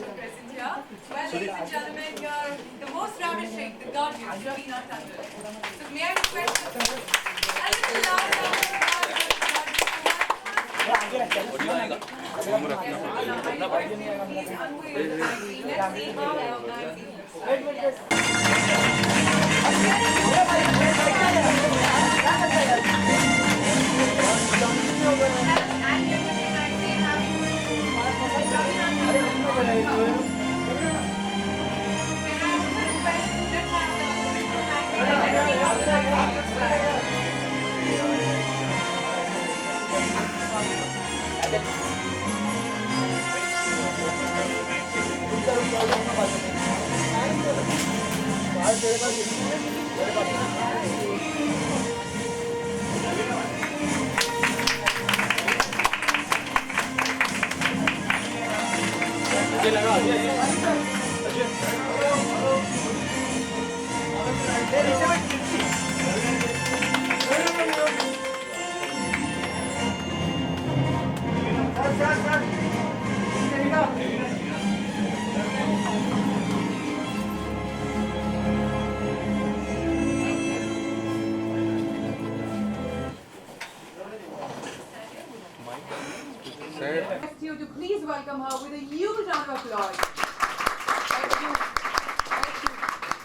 present here. Well, ladies and gentlemen, here the most ravishing, the gorgeous Raveena Tandon. So may I request a little louder round of applause for the gorgeous woman? Please unveil the magazine. Let's see how your magazine looks request you to please welcome her with a huge round of applause. Thank you. Thank you.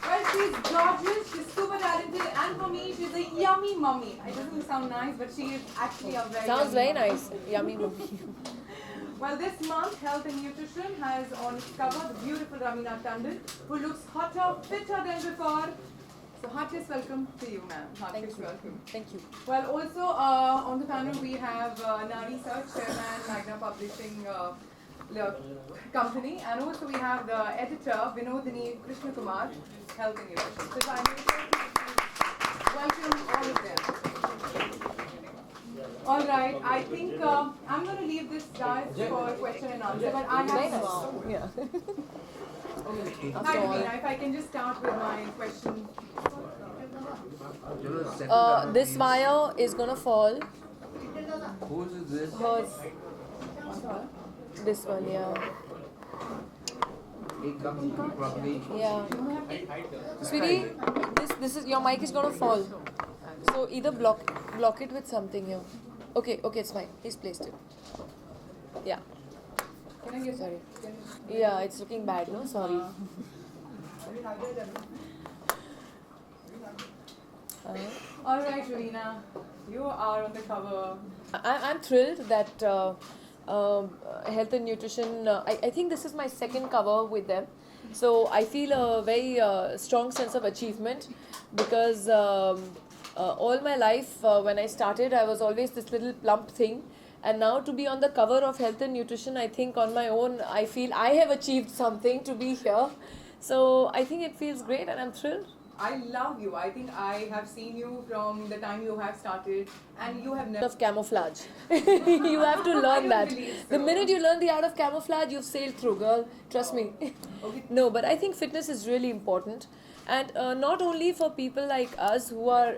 Well, she's gorgeous, she's super talented, and for me, she's a yummy mummy. It doesn't sound nice, but she is actually a very Sounds very mummy. nice. Yummy mummy. Well, this month, Health and Nutrition has on its cover the beautiful Raveena Tandon, who looks hotter, fitter than before. So, heartiest welcome to you, ma'am. Heartiest welcome. Thank you. Well, also on the panel we have Nari Sir, Chairman, Magna Publishing Company, and also we have the editor, Vinodini Krishna Kumar, Health and Nutrition. So, if I may welcome all of them. All right, I think I'm going to leave this guys for question and answer, but I have Yeah. Hi, Raveena, if I can just start with my question. This wire is gonna fall. Whose is this? Hers. This one, yeah. It comes properly. Yeah. Sweetie, this is your mic is gonna fall. So either block it with something here. Okay, it's fine. He's placed it. Yeah. Can I get Sorry. Yeah, it's looking bad, no? Sorry. All right, Raveena, you are on the cover. I'm thrilled that Health and Nutrition, I think this is my second cover with them. So I feel a very strong sense of achievement because all my life when I started, I was always this little plump thing. And now to be on the cover of Health and Nutrition, I think on my own, I feel I have achieved something to be here. So I think it feels great and I'm thrilled. I love you. I think I have seen you from the time you have started, and you have never. Of camouflage. You have to learn that. believe The so. minute you learn the art of camouflage, you've sailed through, girl. Trust me. Okay. No, but I think fitness is really important. And not only for people like us who are,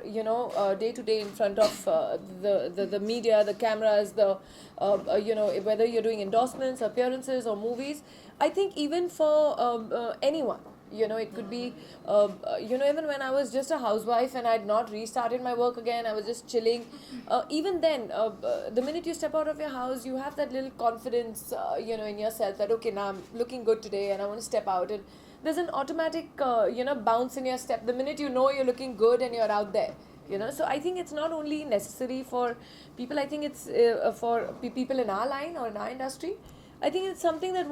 day to day in front of the media, the cameras, whether you're doing endorsements, appearances, or movies. I think even for anyone. It could be, even when I was just a housewife and I had not restarted my work again, I was just chilling. Even then, the minute you step out of your house, you have that little confidence, in yourself that, okay, now I'm looking good today and I want to step out. And there's an automatic, bounce in your step. The minute you know you're looking good and you're out there. So I think it's not only necessary for people, I think it's for people in our line or in our industry. I think it's something that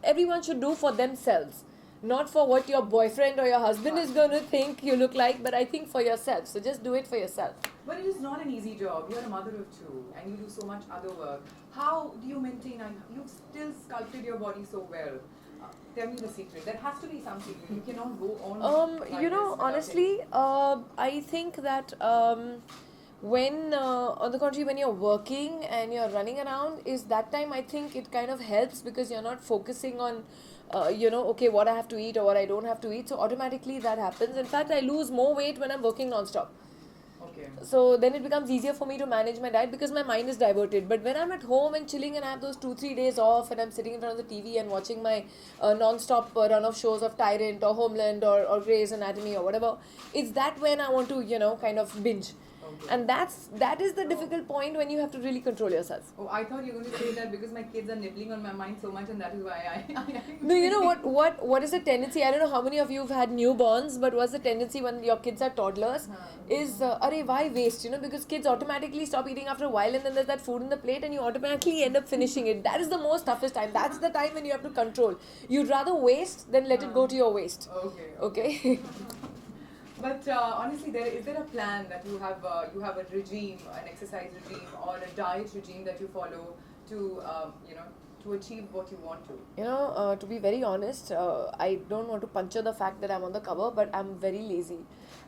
everyone should do for themselves. Not for what your boyfriend or your husband is going to think you look like, but I think for yourself. So just do it for yourself. But it is not an easy job. You're a mother of two, and you do so much other work. How do you maintain? And you've still sculpted your body so well. Tell me the secret. There has to be some secret. You cannot go on. like this without Honestly, I think that when, on the contrary, when you're working and you're running around, is that time I think it kind of helps because you're not focusing on okay, what I have to eat or what I don't have to eat. So automatically that happens. In fact, I lose more weight when I'm working non-stop. Okay. Okay. So then it becomes easier for me to manage my diet because my mind is diverted. But when I'm at home and chilling and I have those 2-3 days off and I'm sitting in front of the TV and watching my non-stop run of shows of Tyrant or Homeland or Grey's Anatomy or whatever, it's that when I want to, kind of binge. Okay. And that is the difficult point when you have to really control yourself. Oh, I thought you were going to say that because my kids are nibbling on my mind so much, and that is why I No, you know what is the tendency? I don't know how many of you have had newborns, but what's the tendency when your kids are toddlers? Is arey, why waste? Because kids automatically stop eating after a while, and then there's that food in the plate, and you automatically end up finishing it. That is the most toughest time. That's the time when you have to control. You'd rather waste than let it go to your waste. Okay. But honestly, is there a plan that you have a regime, an exercise regime, or a diet regime that you follow to to achieve what you want to? To be very honest, I don't want to puncture the fact that I'm on the cover, but I'm very lazy.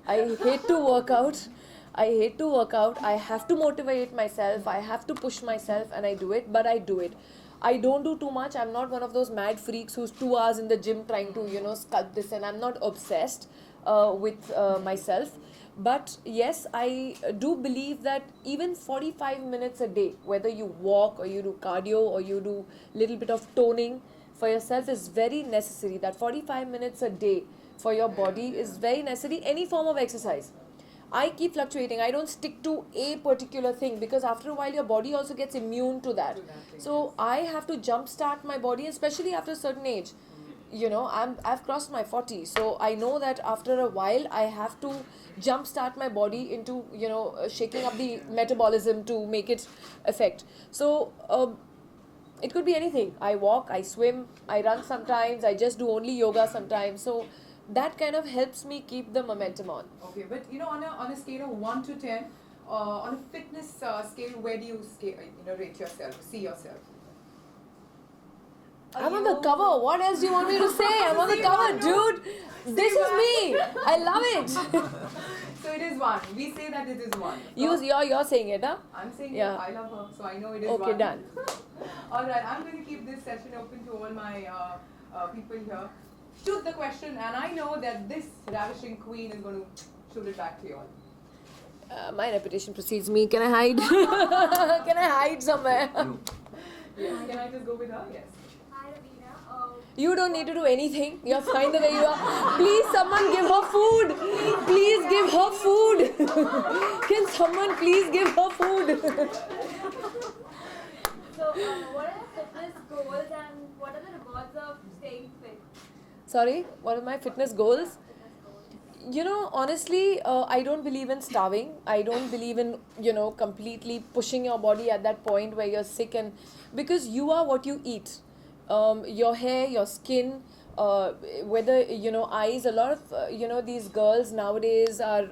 I hate to work out. I have to motivate myself. I have to push myself, and I do it. But I do it. I don't do too much. I'm not one of those mad freaks who's 2 hours in the gym trying to sculpt this, and I'm not obsessed with myself. But yes, I do believe that even 45 minutes a day, whether you walk or you do cardio or you do little bit of toning for yourself, is very necessary. That 45 minutes a day for your body is very necessary. Any form of exercise. I keep fluctuating. I don't stick to a particular thing because after a while your body also gets immune to that. So I have to jumpstart my body, especially after a certain age. I've crossed my 40, so I know that after a while I have to jumpstart my body into shaking up the metabolism to make it effect. So it could be anything. I walk, I swim, I run sometimes, I just do only yoga sometimes. So that kind of helps me keep the momentum on. Okay, but on a scale of 1 to 10, on a fitness scale, where do you rate yourself, see yourself? I'm on the cover. What else do you want me to say? I'm on the cover, dude. This is me. I love it. So it is 1. We say that it is 1. You're saying it, huh? I'm saying Yeah. it. I love her, so I know it is 1. Okay, done. All right, I'm going to keep this session open to all my people here. Shoot the question, and I know that this ravishing queen is going to shoot it back to you all. My reputation precedes me. Can I hide? Can I hide somewhere? Yes. Can I just go with her? Yes. Hi Raveena. You don't need to do anything. You're fine the way you are. Please, someone give her food. Please give her food. Can someone please give her food? So, what are the fitness goals and what are the rewards of staying fit? Sorry, what are my fitness goals? Honestly, I don't believe in starving. I don't believe in, completely pushing your body at that point where you're sick, and because you are what you eat. Your hair, your skin, whether, eyes, a lot of, these girls nowadays are,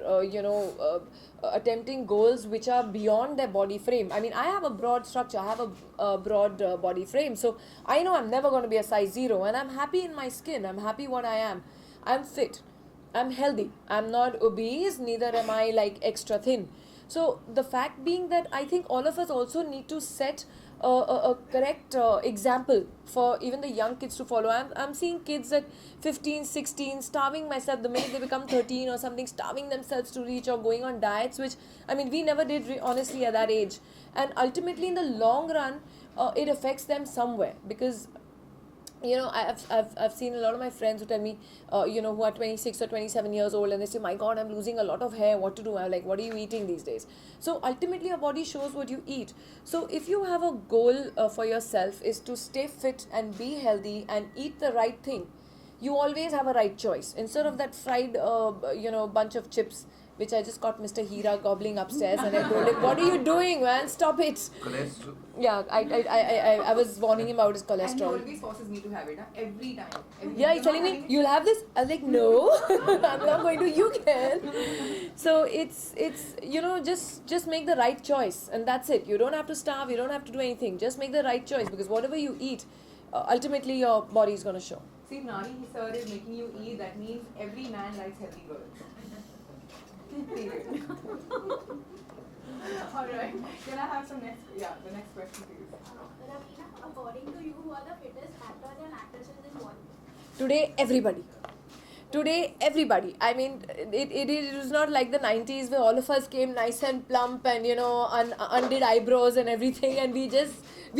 attempting goals which are beyond their body frame. I mean, I have a broad structure, I have a broad body frame. So I know I'm never going to be a size 0, and I'm happy in my skin. I'm happy what I am. I'm fit. I'm healthy. I'm not obese, neither am I like extra thin. So the fact being that I think all of us also need to set a correct example for even the young kids to follow. I'm seeing kids at 15, 16 starving myself the minute they become 13 or something, starving themselves to reach or going on diets, which I mean we never did honestly at that age. And ultimately in the long run it affects them somewhere because I've seen a lot of my friends who tell me, who are 26 or 27 years old, and they say, my God, I'm losing a lot of hair. What to do? I'm like, what are you eating these days? So ultimately, your body shows what you eat. So if you have a goal for yourself is to stay fit and be healthy and eat the right thing, you always have a right choice. Instead of that fried, bunch of chips, which I just caught Mr. Hira gobbling upstairs, and I told him, what are you doing, man? Stop it. Cholesterol. Yeah, I was warning him about his cholesterol. And he always forces me to have it, every time. Yeah, he's telling me, you'll have this? I was like, no, I'm not going to, you can. So it's just make the right choice, and that's it. You don't have to starve, you don't have to do anything. Just make the right choice, because whatever you eat, ultimately your body is going to show. See, if Nari sir is making you eat, that means every man likes healthy girls. Alright, can I have the next question please? Raveena, according to you, who are the fittest actors and actresses in Bollywood? Today, everybody. Today, everybody. I mean, it was not like the 90s where all of us came nice and plump and, undid eyebrows and everything, and we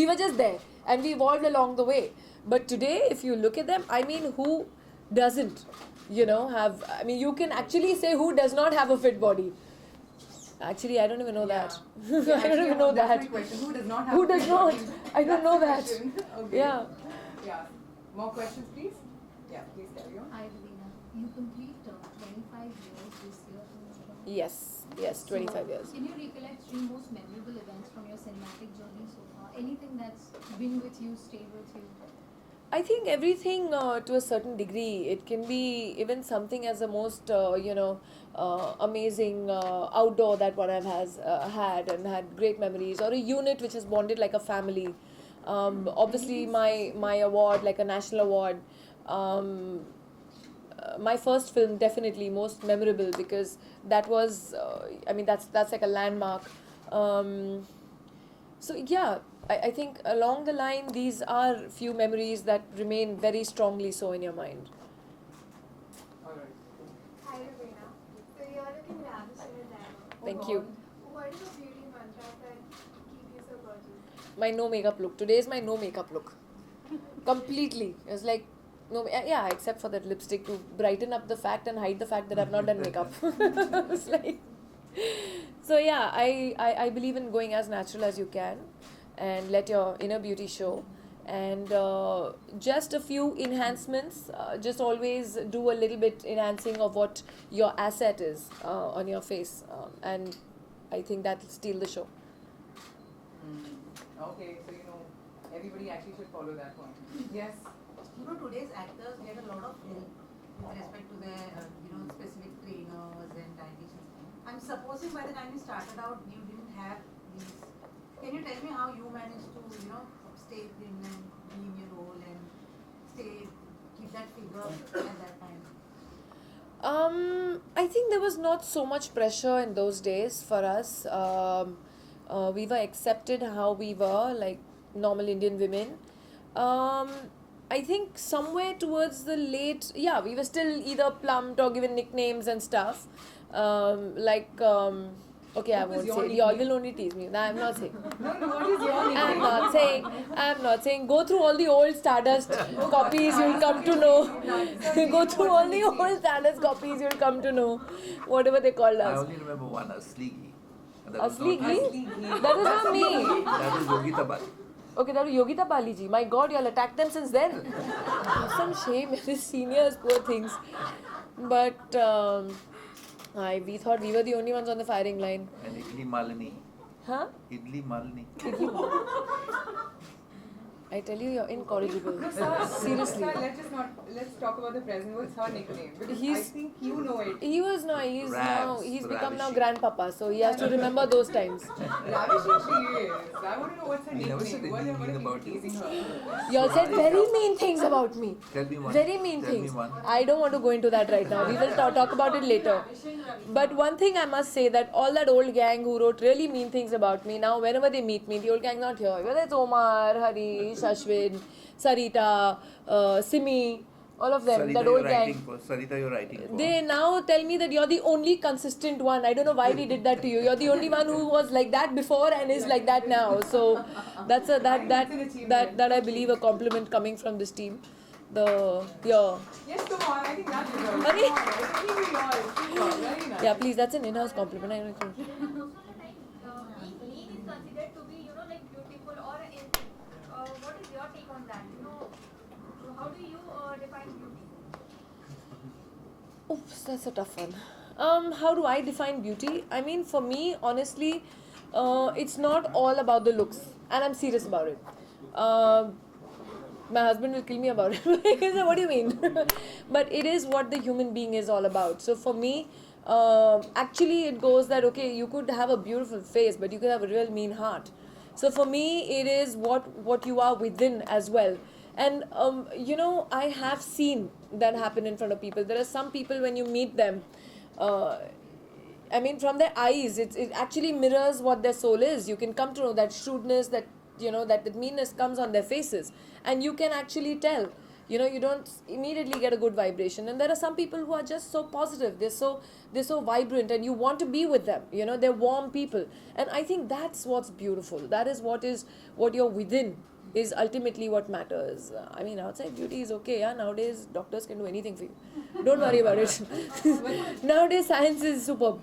were just there and we evolved along the way. But today, if you look at them, I mean, who doesn't, have, I mean, you can actually say who does not have a fit body. Actually, I don't even know that. I don't even know that. That's my question. Who does not have Who a fit does not? body? I don't That's know the that. question. Okay. Yeah. Yeah. More questions, please? Yeah, please carry on. Hi, Raveena. You complete 25 years this year. Yes, 25 years. Can you recollect 3 most memorable events from your cinematic journey so far? Anything that's been with you, stayed with you? I think everything to a certain degree. It can be even something as the most, amazing outdoor that one has had and had great memories, or a unit which is bonded like a family. Obviously, my award, like a national award. My first film, definitely most memorable, because that was, that's like a landmark. So yeah, I think along the line, these are few memories that remain very strongly so in your mind. All right. Hi, Raveena. So you're looking lavish in a diamond. Thank you. What is the beauty mantra that keep you so gorgeous? My no makeup look. Today is my no makeup look. Completely. It's like, no, yeah, except for that lipstick to brighten up the fact and hide the fact that I've not done makeup. It's like, so yeah, I believe in going as natural as you can and let your inner beauty show. And just a few enhancements, just always do a little bit enhancing of what your asset is on your face. And I think that'll steal the show. Okay, so everybody actually should follow that one. Yes. Today's actors get a lot of help with respect to their, specific trainers and dietitians. I'm supposing by the time you started out, you didn't have these. Can you tell me how you managed to, stay thin and be in your role and keep that figure at that time? I think there was not so much pressure in those days for us. We were accepted how we were, like normal Indian women. I think somewhere towards the late, we were still either plumped or given nicknames and stuff. Okay, I What was won't your say. nickname? Y'all will only tease me. No, I'm not saying. No, what is your nickname? I'm not saying. Go through all the old Stardust copies, you'll come to know. Go through all the old Stardust copies, you'll come to know. Whatever they called I us. only remember one, a Sleeky. A Sleeky? That was not me. That was Yogita Bal. Okay, that was Yogita Bali ji. My God, y'all attacked them since then. Some shame, the seniors, poor things. But we thought we were the only ones on the firing line. And Idli Malini. Huh? Idli Malini. I tell you, you're incorrigible. No, sir, Seriously. Sir, let's talk about the present. What's her nickname? Because I He's- think you know it. He's become now Ravishing. grandpapa, so he has to remember those times. Ravishing she is. I want to know what's her We never said nickname. What anything are mean you about you. teasing her? Y'all said very mean things about me. Tell me one. Very mean Tell me things. one. I don't want to go into that right now. We will talk about it later. But one thing I must say, that all that old gang who wrote really mean things about me, now whenever they meet me, the old gang's not here. Whether it's Omar, Harish, Ashwin, Sarita, Simi, all of them, that old gang. Sarita, you're writing for. They now tell me that you're the only consistent one. I don't know why we did that to you. You're the only one who was like that before and is like that now. So that's that I believe a compliment coming from this team. Yes, come on. I think that's it. Come on. Hurry. I think we all. Very nice. Yeah, please, that's an in-house compliment. I know. Most of the time, being lean is considered to be, like beautiful or anything. What is your take on that? How do you define beauty? Oops, that's a tough one. How do I define beauty? I mean, for me, honestly, it's not all about the looks, and I'm serious about it. My husband will kill me about it. He said, what do you mean? But it is what the human being is all about. So for me, actually it goes that, okay, you could have a beautiful face, but you could have a real mean heart. So for me, it is what you are within as well. And, I have seen that happen in front of people. There are some people, when you meet them, from their eyes, it actually mirrors what their soul is. You can come to know that shrewdness, that, that meanness comes on their faces. And you can actually tell, you don't immediately get a good vibration. And there are some people who are just so positive, they're so vibrant, and you want to be with them. They're warm people, and I think that's what's beautiful. That is what you're within is ultimately what matters. I mean, outside beauty is okay. Yeah, nowadays doctors can do anything for you. Don't worry about it. Nowadays science is superb.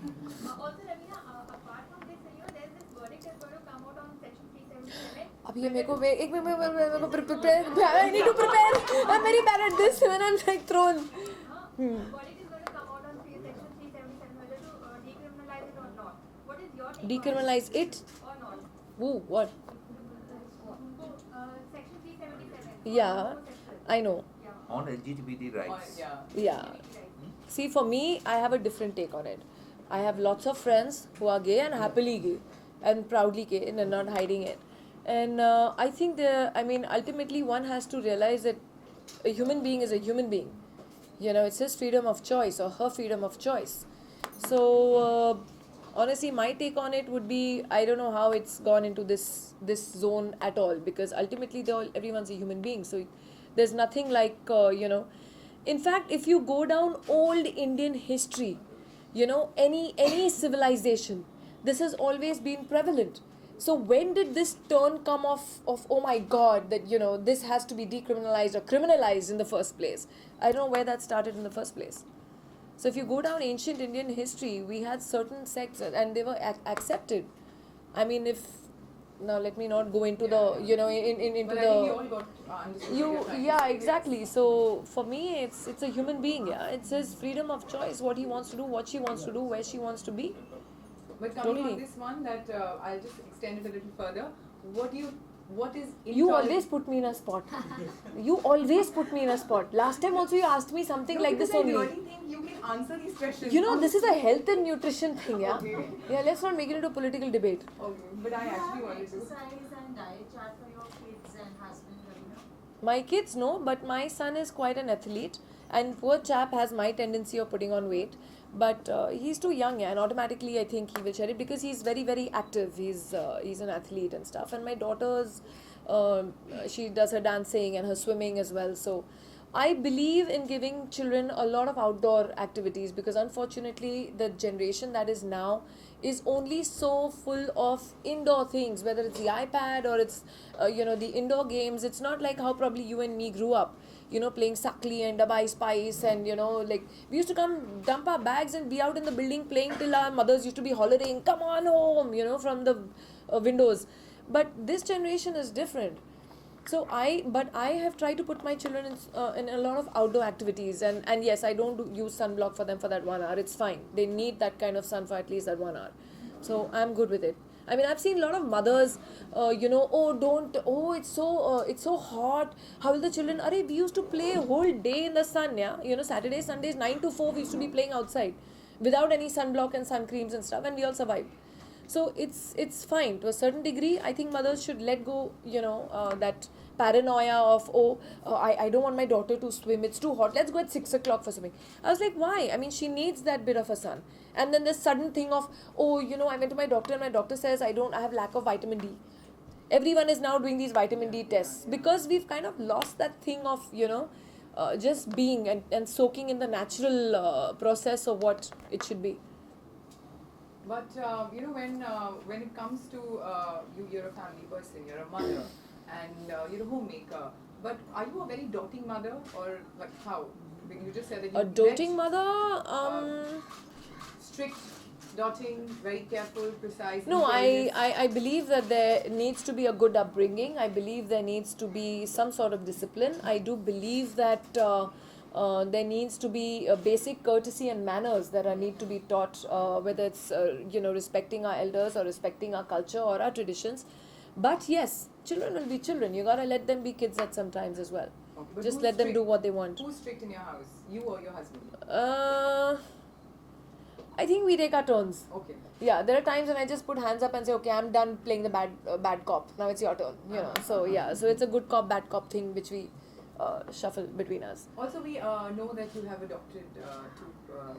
Also, Raveena, apart from this, there's this verdict that's going to come out on Section 377. अब ये मेरे को prepare. I need to prepare. I'm very bad at this when I'm like thrown. Verdict is going to come out on Section 377 whether to decriminalize it or not. What is your take on Decriminalize it? or not? Ooh, what? Section 377. Yeah, Homosexual. I know. Yeah. On LGBT rights. Yeah. See, for me, I have a different take on it. I have lots of friends who are gay and happily gay and proudly gay and are not hiding it. And I think ultimately one has to realize that a human being is a human being. It's his freedom of choice or her freedom of choice. So, honestly, my take on it would be, I don't know how it's gone into this zone at all, because ultimately everyone's a human being. So, there's nothing like, In fact, if you go down old Indian history, any civilization, this has always been prevalent. So when did this turn come of oh my God, that this has to be decriminalized or criminalized in the first place? I don't know where that started in the first place. So if you go down ancient Indian history, we had certain sects and they were accepted. I mean, now let me not go into the into But I the think we all got understood. yeah, exactly. So for me, it's a human being. Yeah, it's his freedom of choice, what he wants to do, what she wants to do, where she wants to be. But coming Totally. on this one, that I'll just extend it a little further. What is You intolerance? always put me in a spot. You always put me in a spot. Last time also you asked me something No, like this because I only. really think you can answer these questions. This is a health and nutrition thing, yeah. Okay. Yeah, let's not make it into a political debate. Okay, but I actually wanted to. Exercise and diet chart for your kids and husband, Raveena? My kids no, but my son is quite an athlete, and poor chap has my tendency of putting on weight. But he's too young, yeah, and automatically I think he will share it because he's very, very active. He's an athlete and stuff. And my daughter's, she does her dancing and her swimming as well. So I believe in giving children a lot of outdoor activities, because unfortunately the generation that is now is only so full of indoor things, whether it's the iPad or it's the indoor games. It's not like how probably you and me grew up, playing Sakli and Dabai Spice, and like we used to come dump our bags and be out in the building playing till our mothers used to be hollering, come on home, from the windows. But this generation is different. So I have tried to put my children in a lot of outdoor activities, and yes, I don't use sunblock for them for that 1 hour. It's fine. They need that kind of sun for at least that 1 hour. So I'm good with it. I mean, I've seen a lot of mothers, it's so hot. How will the children? We used to play a whole day in the sun, yeah. Saturdays, Sundays, 9 to 4, we used to be playing outside without any sunblock and sun creams and stuff, and we all survived. So it's fine to a certain degree. I think mothers should let go, that paranoia of I don't want my daughter to swim. It's too hot. Let's go at 6 o'clock for swimming. I was like, why? I mean, she needs that bit of a sun. And then this sudden thing of I went to my doctor and my doctor says I have lack of vitamin D. Everyone is now doing these vitamin D tests because we've kind of lost that thing of just being and soaking in the natural process of what it should be. But when it comes to you're a family person, you're a mother, and you're a homemaker. But are you a very doting mother, or like how? Because you just said that you A doting mother? strict, doting, very careful, precise. No, intelligent. I believe that there needs to be a good upbringing. I believe there needs to be some sort of discipline. I do believe that there needs to be a basic courtesy and manners that need to be taught, whether it's respecting our elders or respecting our culture or our traditions. But yes, children will be children. You gotta let them be kids at some times as well. Okay, but Just who's let them do strict? what they want. Who's strict in your house? You or your husband? I think we take our turns. Okay. Yeah, there are times when I just put hands up and say, okay, I'm done playing the bad cop. Now it's your turn. So yeah, so it's a good cop, bad cop thing which we shuffle between us. Also, we know that you have adopted two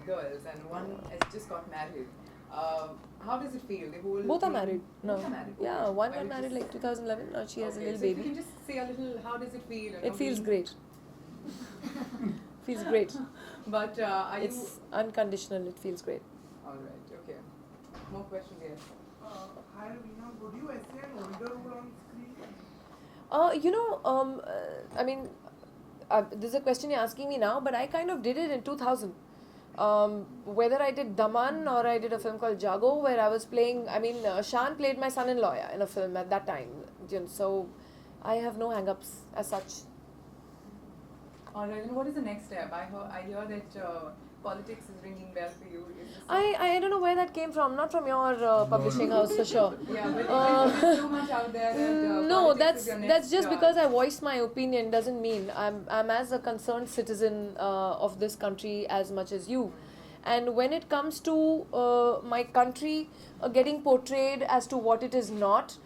girls, and one has just got married. How does it feel? Both are married. No. Both are married. Yeah, one I got was married just- like 2011. Now she has a Okay, little so if you baby. can just say a little, how does it feel? It feels great. Feels great. But are It's you... unconditional. It feels great. Alright, okay. More questions, yes. Hi Raveena, would you essay an older role on screen? I mean, this is a question you're asking me now, but I kind of did it in 2000. Whether I did Daman or I did a film called Jago, where I was playing, Shan played my son-in-law in a film at that time. So I have no hang-ups as such. Alright, and what is the next step? I hear that politics is ringing bell for you. Is this I don't know where that came from. Not from your publishing house for sure. yeah, but there's so much out there that No, politics is your that's next, just because I voiced my opinion doesn't mean I'm as a concerned citizen of this country as much as you. And when it comes to my country getting portrayed as to what it is not,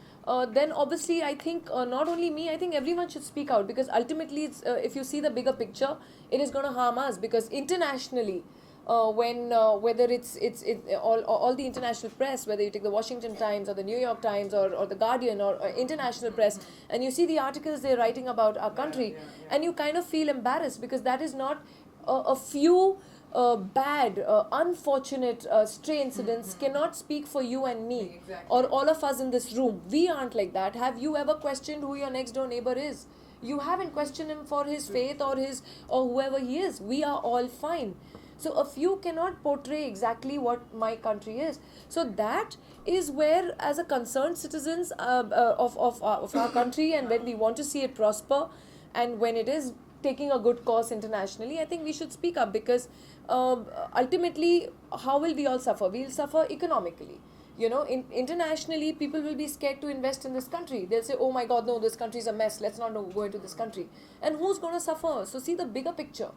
then obviously I think not only me, I think everyone should speak out, because ultimately it's, if you see the bigger picture, it is going to harm us, because internationally, whether it's all the international press, whether you take the Washington Times or the New York Times or the Guardian or international press, and you see the articles they're writing about our country, and you kind of feel embarrassed, because that is not a few bad, unfortunate stray incidents cannot speak for you and me, Exactly. or all of us in this room. We aren't like that. Have you ever questioned who your next door neighbor is? You haven't questioned him for his faith or whoever he is. We are all fine. So a few cannot portray exactly what my country is. So that is where, as a concerned citizens of our country, and when we want to see it prosper, and when it is taking a good course internationally, I think we should speak up, because ultimately, how will we all suffer? We'll suffer economically. Internationally, people will be scared to invest in this country. They'll say, oh my God, no, this country is a mess. Let's not go into this country. And who's going to suffer? So see the bigger picture.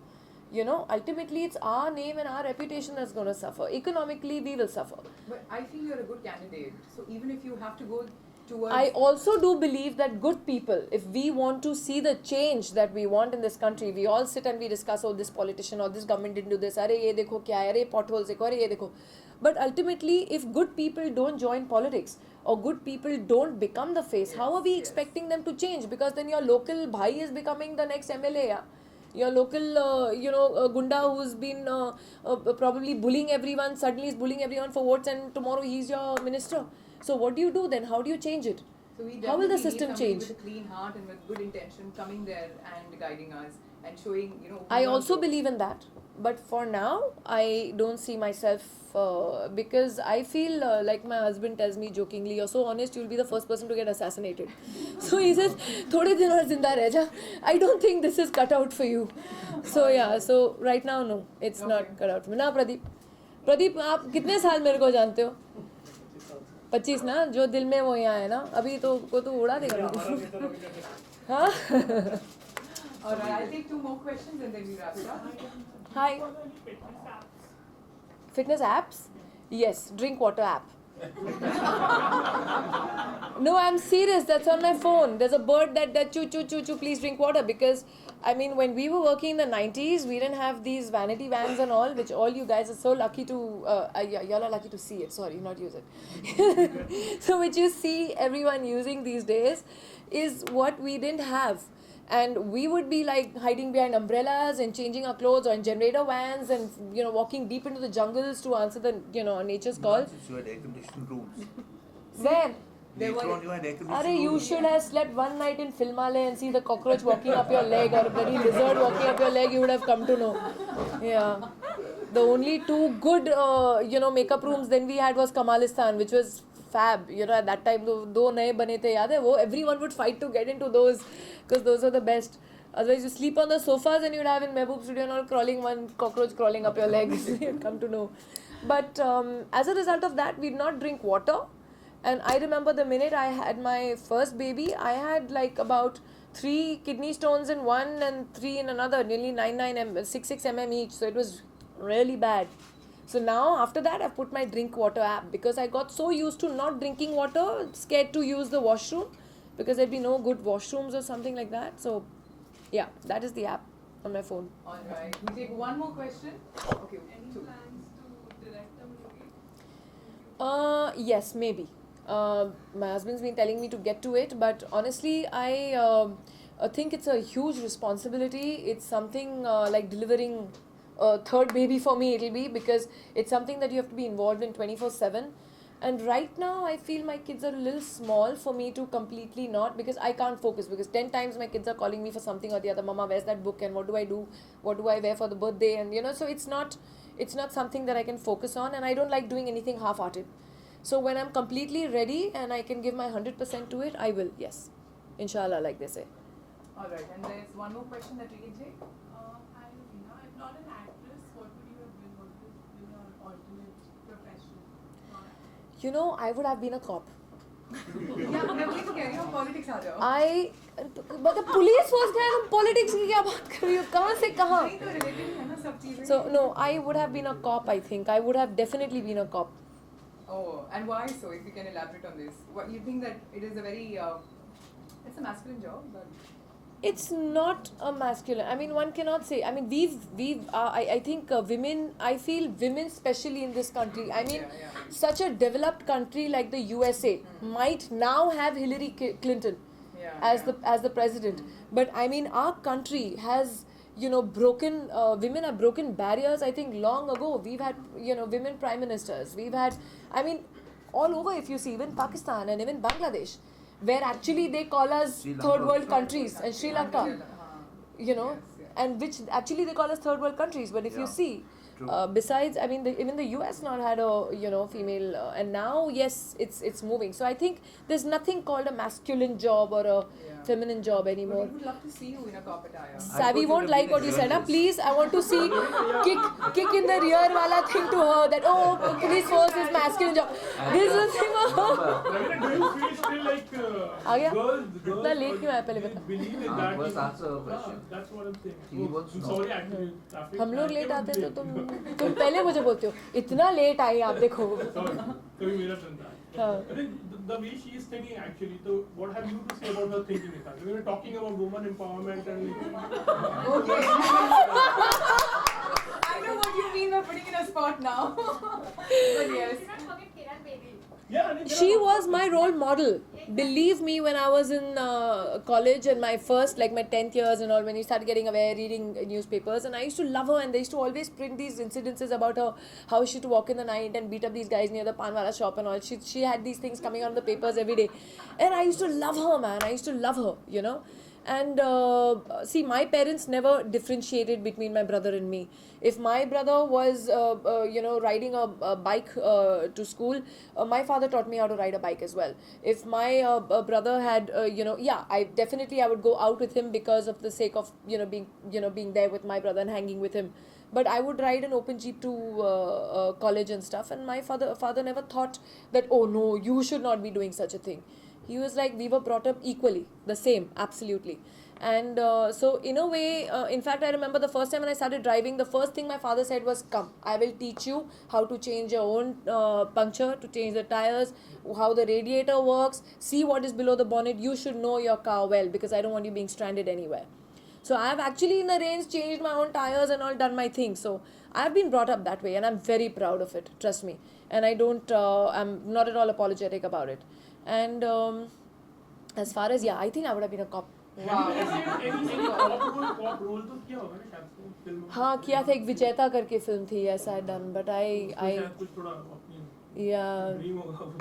Ultimately, it's our name and our reputation that's going to suffer. Economically, we will suffer. But I feel you're a good candidate. So even if you have to go towards... I also do believe that good people, if we want to see the change that we want in this country, we all sit and we discuss, oh, this politician or this government didn't do this, arey ye dekho kya hai, arey potholes dekho, arey ye dekho. But ultimately, if good people don't join politics, or good people don't become the face, how are we expecting them to change? Because then your local bhai is becoming the next MLA, yeah? Your local, gunda who's been probably bullying everyone, suddenly is bullying everyone for votes, and tomorrow he's your minister. So what do you do then? How do you change it? So we How will the definitely need system somebody change? with a clean heart and with good intention coming there and guiding us and showing, I who also want to- believe in that. But for now, I don't see myself, because I feel like my husband tells me jokingly, you're so honest, you'll be the first person to get assassinated. So he says, thode din aur zinda reh ja. I don't think this is cut out for you. So yeah, so right now, no, it's not cut out for me. Now, Pradeep. Pradeep, आप कितने साल मेरे को जानते हो? 25 ना, जो दिल में वो यहाँ है ना, अभी तो को तो उड़ा देगा हाँ Alright, I'll take 2 more questions and then we wrap it up. Hi. Fitness apps? Yes, drink water app. No, I'm serious. That's on my phone. There's a bird that choo choo choo choo. Please drink water, because when we were working in the 90s, we didn't have these vanity vans and all, which all you guys are so lucky to. Y'all are lucky to see it. Sorry, not use it. So which you see everyone using these days is what we didn't have. And we would be like hiding behind umbrellas and changing our clothes, or in generator vans, and walking deep into the jungles to answer the nature's call. Once you had air-conditioned rooms. Where? Later on you had air-conditioned Arey, you rooms. should have slept one night in Filmale and see the cockroach walking up your leg, or a bloody lizard walking up your leg. You would have come to know. Yeah. The only 2 good, makeup rooms then we had was Kamalistan, which was fab. At that time, do naye bane the, yaad hai? Everyone would fight to get into those, because those were the best. Otherwise, you sleep on the sofas and you'd have in Mehboob Studio all crawling, one cockroach crawling up your legs. You'd come to know. But as a result of that, we'd not drink water. And I remember the minute I had my first baby, I had like about 3 kidney stones in one and 3 in another, nearly 6 mm each. So it was really bad. So now, after that, I've put my drink water app, because I got so used to not drinking water, scared to use the washroom, because there'd be no good washrooms or something like that. So, yeah, that is the app on my phone. Alright, we take 1 more question. Okay, Any 2. plans to direct a movie? Yes, maybe. My husband's been telling me to get to it, but honestly, I think it's a huge responsibility. It's something like delivering a third baby for me. It'll be because it's something that you have to be involved in 24/7. And right now, I feel my kids are a little small for me to completely not, because I can't focus. Because 10 times my kids are calling me for something or the other. Mama, where's that book? And what do I do? What do I wear for the birthday? And so it's not something that I can focus on. And I don't like doing anything half-hearted. So when I'm completely ready and I can give my 100% to it, I will. Yes, inshallah, like they say. All right, and there's one more question that we can take. Hi, Raveena. If not an actress, what would you have been? What would have been your alternate profession? I would have been a cop. Yeah, मैं वही तो कह रही हूँ, politics आ जाओ. But the police was there. Politics की क्या बात कर रही हो? कहाँ से कहाँ? नहीं तो related है ना सब चीजें. So no, I would have been a cop. I think I would have definitely been a cop. Oh, and why so? If you can elaborate on this, what you think that it is a very, it's a masculine job, but. It's not a masculine. I mean, one cannot say. I mean, I think women. I feel women, especially in this country. I mean, such a developed country like the USA might now have Hillary Clinton as the president. But I mean, our country has broken. Women have broken barriers. I think long ago we've had women prime ministers. We've had. I mean, all over. If you see, even Pakistan and even Bangladesh, where actually they call us third world countries, and Sri Lanka, and which actually they call us third world countries. But if you see, besides, I mean, even the US not had a female, and now yes, it's moving. So I think there's nothing called a masculine job or a feminine job anymore. But we would love to see you in a cop attire. Savvy won't like what you said. Please, I want to see kick in the rear wala thing to her that police force is masculine job. This is Do you feel still like girls इतना late क्यों आया पहले बता? believe in that? Bas answer her question. That's what I'm saying. He wants to I'm know. sorry, actually. traffic हम लोग jam late के आते हैं तो वजह तुम पहले मुझे बोलते हो इतना लेट आई आप देखो. से। Sorry, कभी मेरा turn था. हाँ. I think the way she is thinking actually, so what have you to say about her thinking? We were talking about woman empowerment and Okay. I know what you mean by putting in a spot now. But yes. Do not forget Kiran baby. yeah, I mean, She was my role model. Believe me, when I was in college and my 10th years and all, when you started getting aware, reading newspapers, and I used to love her, and they used to always print these incidences about her, how she used to walk in the night and beat up these guys near the panwala shop and all. She had these things coming out in the papers every day. And I used to love her, man. I used to love her, And see, my parents never differentiated between my brother and me. If my brother was, riding a bike to school, my father taught me how to ride a bike as well. If my brother had, I would go out with him because of the sake of, being there with my brother and hanging with him. But I would ride an open jeep to college and stuff. And my father never thought that, oh no, you should not be doing such a thing. He was like, we were brought up equally, the same, absolutely. And so in a way, in fact, I remember the first time when I started driving, the first thing my father said was, come, I will teach you how to change your own puncture, to change the tires, how the radiator works, see what is below the bonnet. You should know your car well, because I don't want you being stranded anywhere. So I have actually in the range changed my own tires and all, done my thing. So I've been brought up that way, and I'm very proud of it, trust me. And I'm not at all apologetic about it. And as far as, I think I would have been a cop. Wow. any cop role तो किया होगा ना शायद से film में? हाँ किया था, एक विजेता करके फिल्म थी, yes I had done, but I शायद कुछ थोड़ा अपनी yeah dream होगा वो।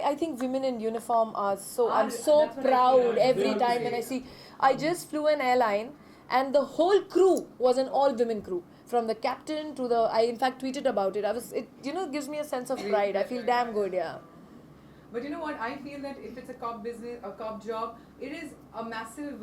I think women in uniform are so, I'm That's so what I proud feel. every time when I see. I just flew an airline and the whole crew was an all women crew, from the captain to the, I in fact tweeted about it. It gives me a sense of pride. I feel damn good. But you know what? I feel that if it's a cop business, a cop job, it is a massive.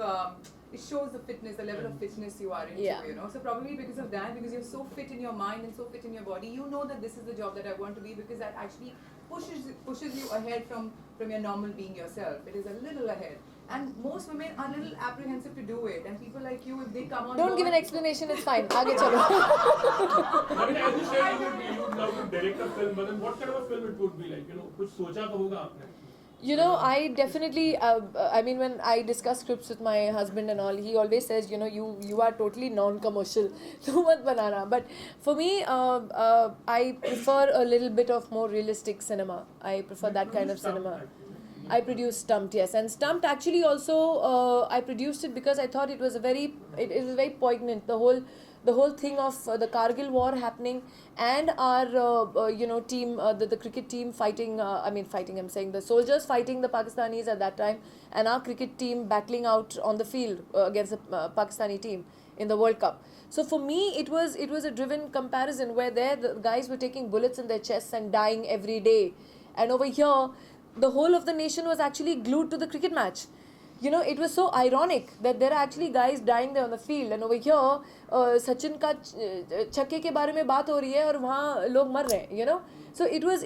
It shows the fitness, the level of fitness you are into. Yeah. So probably because of that, because you're so fit in your mind and so fit in your body, you know that this is the job that I want to be, because that actually pushes you ahead from your normal being yourself. It is a little ahead. And most women are a little apprehensive to do it. And people like you, if they come on Don't board, give an explanation, it's fine. Aage chalo. I mean, as you said, you would love to direct a film, but then what kind of a film it would be like? कुछ सोचा तो होगा आपने? I definitely, when I discuss scripts with my husband and all, he always says, you are totally non-commercial. Tu mat banana. But for me, I prefer a little bit of more realistic cinema. I prefer that kind of cinema. I produced Stumped, yes, and Stumped actually also I produced it because I thought it was it was very poignant. The whole thing of the Kargil war happening and our team, the cricket team fighting. Fighting. I'm saying the soldiers fighting the Pakistanis at that time, and our cricket team battling out on the field against the Pakistani team in the World Cup. So for me, it was a driven comparison where there the guys were taking bullets in their chests and dying every day, and over here, the whole of the nation was actually glued to the cricket match. You know, it was so ironic that there are actually guys dying there on the field, and over here Sachin का छक्के के बारे में बात हो रही है और वहाँ लोग मर रहे हैं, you know. So it was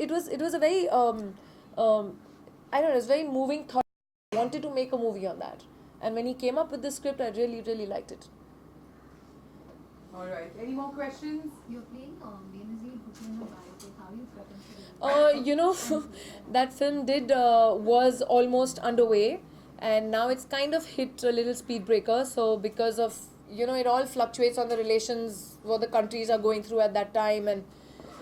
a very I don't know, it's very moving thought. I wanted to make a movie on that, and when he came up with the script, I really liked it. All right. Any more questions? You're playing Benazir Bhutto in a biopic. How are you prepping for it? That film was almost underway, and now it's kind of hit a little speed breaker. So because of it all fluctuates on the relations what the countries are going through at that time, and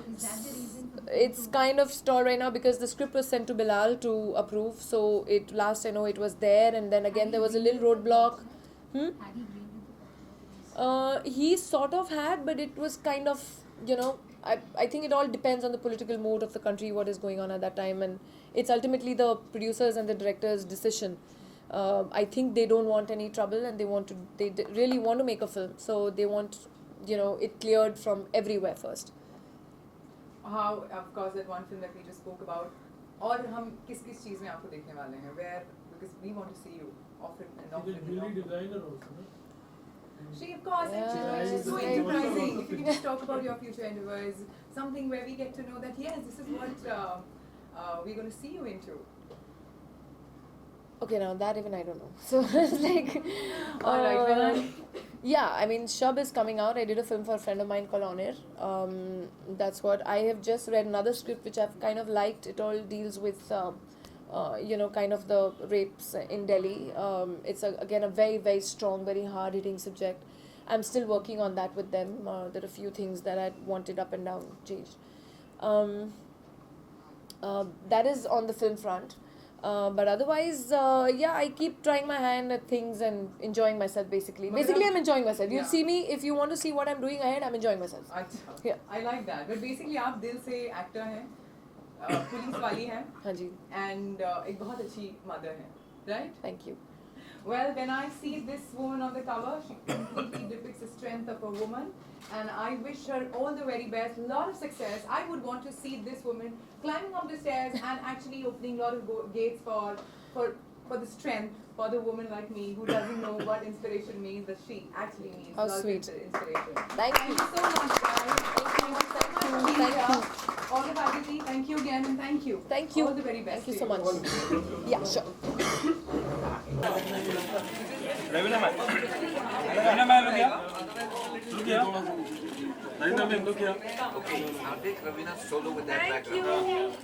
So is that the reason for it's kind of stalled right now because the script was sent to Bilal to approve. So last I know it was there, and then again there was a little roadblock. Had he greenlit the project? He sort of had, but it was kind of, I think it all depends on the political mood of the country, what is going on at that time, and it's ultimately the producers and the director's decision. I think they don't want any trouble, and they really want to make a film, so they want, it cleared from everywhere first. How, of course, that one film that we just spoke about. और हम किस चीज़ में आपको देखने वाले हैं? Where, because we want to see you often and often. She's a jewelry designer also, no? She, of course, Yeah, she's so she's enterprising. If you can just talk about your future endeavors, something where we get to know that yes, this is what we're going to see you into. Okay, now that even I don't know. So it's like, All right, yeah, I mean, Shub is coming out. I did a film for a friend of mine called Onir. That's what I have just read another script which I've kind of liked. It all deals with, kind of the rapes in Delhi. It's again a very, very strong, very hard-hitting subject. I'm still working on that with them. There are a few things that I wanted up and down changed. That is on the film front. But otherwise, I keep trying my hand at things and enjoying myself basically. I'm enjoying myself. You'll see me, if you want to see what I'm doing ahead, I'm enjoying myself. अच्छा. Yeah. I like that. But basically, आप दिल से actor हैं, police वाली हैं, हाँ जी. and एक बहुत अच्छी mother हैं, right? Thank you. Well, when I see this woman on the cover, she completely depicts the strength of a woman, and I wish her all the very best, lot of success. I would want to see this woman climbing up the stairs and actually opening a lot of gates for the strength for the woman like me who doesn't know what inspiration means, but she actually means. How lots of sweet. inspiration. Thank Thank you so much, guys. Thank you so much. Thank you. All the faculty, thank you again, and thank you. Thank you. All the very best. Thank you to so much. Yeah, sure. Raveena ma'am, look here. Raveena ma'am, look here. Okay, I'll take Raveena solo with that background.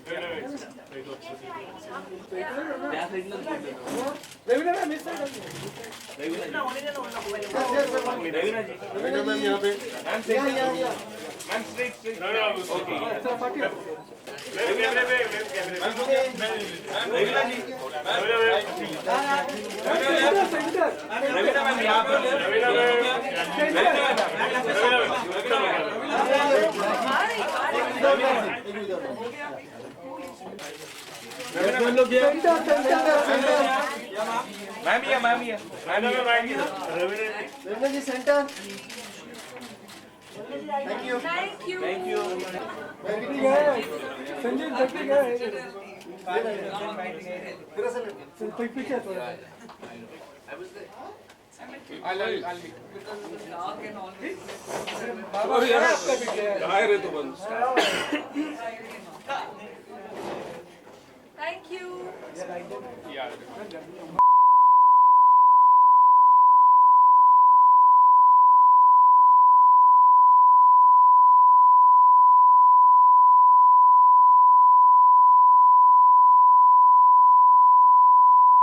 Raveena ma'am, इस side Raveena ma'am यहाँ पे. Ma'am straight. Okay. Raveena जी. Raveena ma'am यहाँ पे. Ma'am here. Raveena ji, center. Thank you. Thank you. Batting है. Sanjay batting है. Quick picture थोड़ा. I'll meet. बाबा यार आपका picture है. कहाँ है रे तू बंद? Thank you. Yeah.